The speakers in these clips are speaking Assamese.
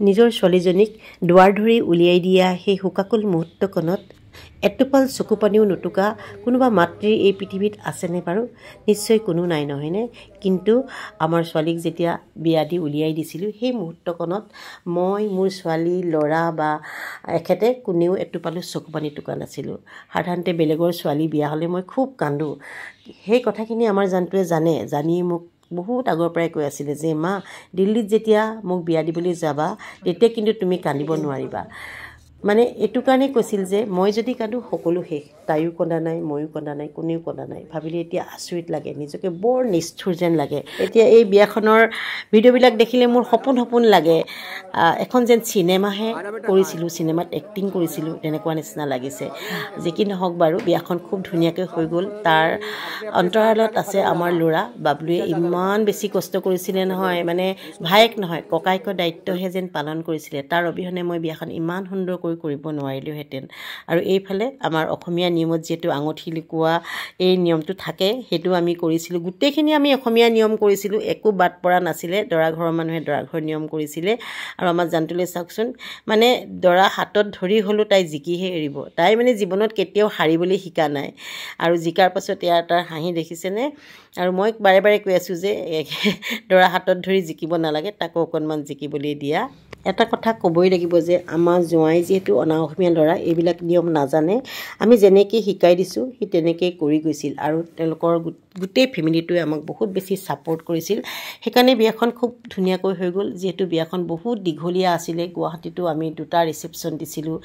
নিজৰ ছোৱালীজনীক দুৱাৰ ধৰি উলিয়াই দিয়া সেই শোকাকুল মুহূৰ্তকণত এটোপাল চকু পানীও নুটুকা কোনোবা মাতৃ এই পৃথিৱীত আছেনে বাৰু? নিশ্চয় কোনো নাই, নহয়নে? কিন্তু আমাৰ ছোৱালীক যেতিয়া বিয়া দি উলিয়াই দিছিলোঁ সেই মুহূৰ্তকণত মই মোৰ ছোৱালী ল'ৰা বা এখেতে কোনেও এটোপালো চকু পানী টুকা নাছিলোঁ। সাধাৰণতে বেলেগৰ ছোৱালী বিয়া হ'লে মই খুব কান্দোঁ। সেই কথাখিনি আমাৰ জানটোৱে জানি মোক বহুত আগৰ পৰাই কৈ আছিলে যে মা, দিল্লীত যেতিয়া মোক বিয়া দিবলৈ যাবা তেতিয়া কিন্তু তুমি কান্দিব নোৱাৰিবা। মানে এইটো কাৰণে কৈছিল যে মই যদি কান্দো সকলো শেষ, তাইও কন্দা নাই, ময়ো কন্দা নাই, কোনেও কন্দা নাই। ভাবিলে এতিয়া আচৰিত লাগে, নিজকে বৰ নিষ্ঠুৰ যেন লাগে। এতিয়া এই বিয়াখনৰ ভিডিঅ'বিলাক দেখিলে মোৰ সপোন লাগে, এখন যেন চিনেমাহে কৰিছিলোঁ, চিনেমাত এক্টিং কৰিছিলোঁ তেনেকুৱা নিচিনা লাগিছে। যি কি নহওক বাৰু বিয়াখন খুব ধুনীয়াকৈ হৈ গ'ল। তাৰ অন্তৰালত আছে আমাৰ ল'ৰা বাবলুৱে ইমান বেছি কষ্ট কৰিছিলে নহয়, মানে ভায়েক নহয় ককায়েকৰ দায়িত্বহে যেন পালন কৰিছিলে। তাৰ অবিহনে মই বিয়াখন ইমান সুন্দৰকৈ কৰিব নোৱাৰিলোহেঁতেন। আৰু এইফালে আমাৰ অসমীয়া নিয়মত যিহেতু আঙুঠি লুকোৱা এই নিয়মটো থাকে, সেইটো আমি কৰিছিলোঁ। গোটেইখিনি আমি অসমীয়া নিয়ম কৰিছিলোঁ, একো বাদ পৰা নাছিলে। দৰা ঘৰৰ মানুহে দৰা ঘৰ নিয়ম কৰিছিলে। আৰু আমাৰ জানটোলৈ চাওকচোন, মানে দৰা হাতত ধৰি হ'লেও তাই জিকিহে এৰিব। তাই মানে জীৱনত কেতিয়াও হাৰিবলৈ শিকা নাই। আৰু জিকাৰ পাছত ইয়াৰ তাৰ হাঁহি দেখিছেনে? আৰু মই বাৰে বাৰে কৈ আছোঁ যে দৰা হাতত ধৰি জিকিব নালাগে, তাকো অকণমান জিকিবলৈ দিয়া। এটা কথা ক'বই লাগিব যে আমাৰ জোঁৱাই যিহেতু অনা অসমীয়া ল'ৰা, এইবিলাক নিয়ম নাজানে। আমি যেনেকৈ শিকাই দিছোঁ সি তেনেকৈয়ে কৰি গৈছিল। আৰু তেওঁলোকৰ গোটেই ফেমিলিটোৱে আমাক বহুত বেছি ছাপোৰ্ট কৰিছিল। সেইকাৰণে বিয়াখন খুব ধুনীয়াকৈ হৈ গ'ল। যিহেতু বিয়াখন বহুত দীঘলীয়া আছিলে, গুৱাহাটীতো আমি 2টা ৰিচেপশ্যন দিছিলোঁ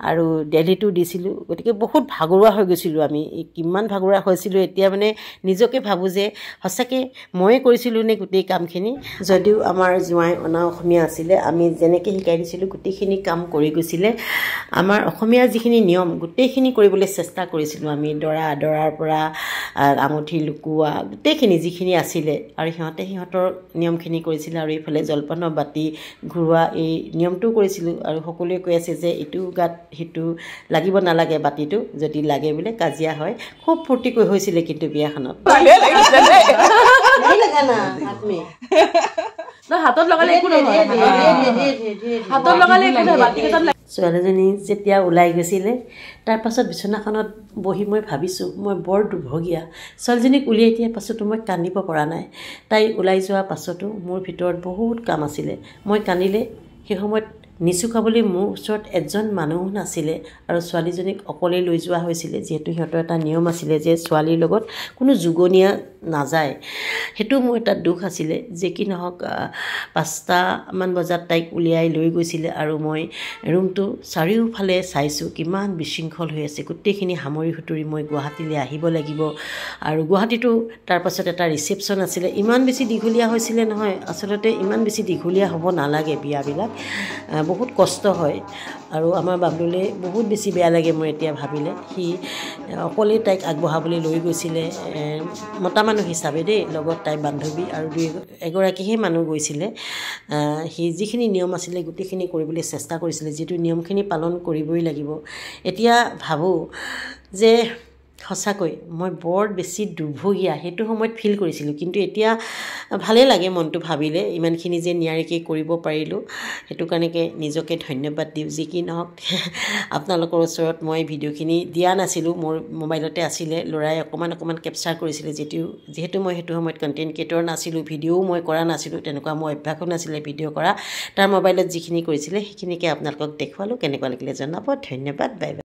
আৰু দিল্লীতো দিছিলোঁ। গতিকে বহুত ভাগৰুৱা হৈ গৈছিলোঁ আমি। কিমান ভাগৰুৱা হৈছিলোঁ এতিয়া মানে নিজকে ভাবোঁ যে সঁচাকৈ ময়ে কৰিছিলোঁ নে গোটেই কামখিনি। যদিও আমাৰ জোঁৱাই অনা অসমীয়া আছিলে, আমি যেনেকৈ শিকাই দিছিলোঁ গোটেইখিনি কাম কৰি গৈছিলে। আমাৰ অসমীয়াৰ যিখিনি নিয়ম গোটেইখিনি কৰিবলৈ চেষ্টা কৰিছিলোঁ আমি। দৰাৰ পৰা আঙুঠি লুকোৱা গোটেইখিনি যিখিনি আছিলে, আৰু সিহঁতে সিহঁতৰ নিয়মখিনি কৰিছিলে। আৰু এইফালে জলপানৰ বাতি ঘূৰোৱা এই নিয়মটোও কৰিছিলোঁ। আৰু সকলোৱে কৈ আছে যে ইটো গাত সিটো লাগিব নালাগে, বাতিটো যদি লাগে বোলে কাজিয়া হয়। খুব ফূৰ্তিকৈ হৈছিলে কিন্তু বিয়াখনত। হাতত লগালে একো নহয়, হাতত লগালে একো নহয়, বাতি কেইটাত। ছোৱালীজনী যেতিয়া ওলাই গৈছিলে তাৰ পাছত বিচনাখনত বহি মই ভাবিছোঁ মই বৰ দুৰ্ভগীয়া। ছোৱালীজনীক উলিয়াই দিয়াৰ পাছতো মই কান্দিব পৰা নাই। তাই ওলাই যোৱাৰ পাছতো মোৰ ভিতৰত বহুত কাম আছিলে। মই কান্দিলে সেই সময়ত নিচু খাবলৈ মোৰ ওচৰত এজন মানুহো নাছিলে। আৰু ছোৱালীজনীক অকলে লৈ যোৱা হৈছিলে, যিহেতু সিহঁতৰ এটা নিয়ম আছিলে যে ছোৱালীৰ লগত কোনো যুগনীয়া নাযায়। সেইটো মোৰ এটা দুখ আছিলে। যে কি নহওক 5টামান বজাত তাইক উলিয়াই লৈ গৈছিলে। আৰু মই ৰুমটো চাৰিওফালে চাইছোঁ কিমান বিশৃংখল হৈ আছে। গোটেইখিনি সামৰি সুতৰি মই গুৱাহাটীলৈ আহিব লাগিব। আৰু গুৱাহাটীতো তাৰপাছত এটা ৰিচেপশ্যন আছিলে। ইমান বেছি দীঘলীয়া হৈছিলে নহয়, আচলতে ইমান বেছি দীঘলীয়া হ'ব নালাগে বিয়াবিলাক, বহুত কষ্ট হয়। আৰু আমাৰ বাবলুলৈ বহুত বেছি বেয়া লাগে মোৰ এতিয়া ভাবিলে। সি অকলেই তাইক আগবঢ়াবলৈ লৈ গৈছিলে, মতা মানুহ হিচাপে দেই, লগত তাইৰ বান্ধৱী আৰু এগৰাকীহে মানুহ গৈছিলে। সি যিখিনি নিয়ম আছিলে গোটেইখিনি কৰিবলৈ চেষ্টা কৰিছিলে, যিটো নিয়মখিনি পালন কৰিবই লাগিব। এতিয়া ভাবোঁ যে সঁচাকৈ মই বৰ বেছি দুৰ্ভগীয়া সেইটো সময়ত ফিল কৰিছিলোঁ। কিন্তু এতিয়া ভালেই লাগে মনটো ভাবিলে, ইমানখিনি যে নিয়াৰিকৈ কৰিব পাৰিলোঁ, সেইটো কাৰণেকে নিজকে ধন্যবাদ দিওঁ। যি কি নহওক আপোনালোকৰ ওচৰত মই ভিডিঅ'খিনি দিয়া নাছিলোঁ, মোৰ মোবাইলতে আছিলে। ল'ৰাই অকণমান কেপচাৰ কৰিছিলে। যিহেতু মই সেইটো সময়ত কণ্টেণ্ট ক্ৰিয়েটৰ নাছিলোঁ, ভিডিঅ'ও মই কৰা নাছিলোঁ, তেনেকুৱা মোৰ অভ্যাসো নাছিলে ভিডিঅ' কৰা। তাৰ মোবাইলত যিখিনি কৰিছিলে সেইখিনিকে আপোনালোকক দেখুৱালোঁ। কেনেকুৱা লাগিলে জনাব। ধন্যবাদ, বাই বাই।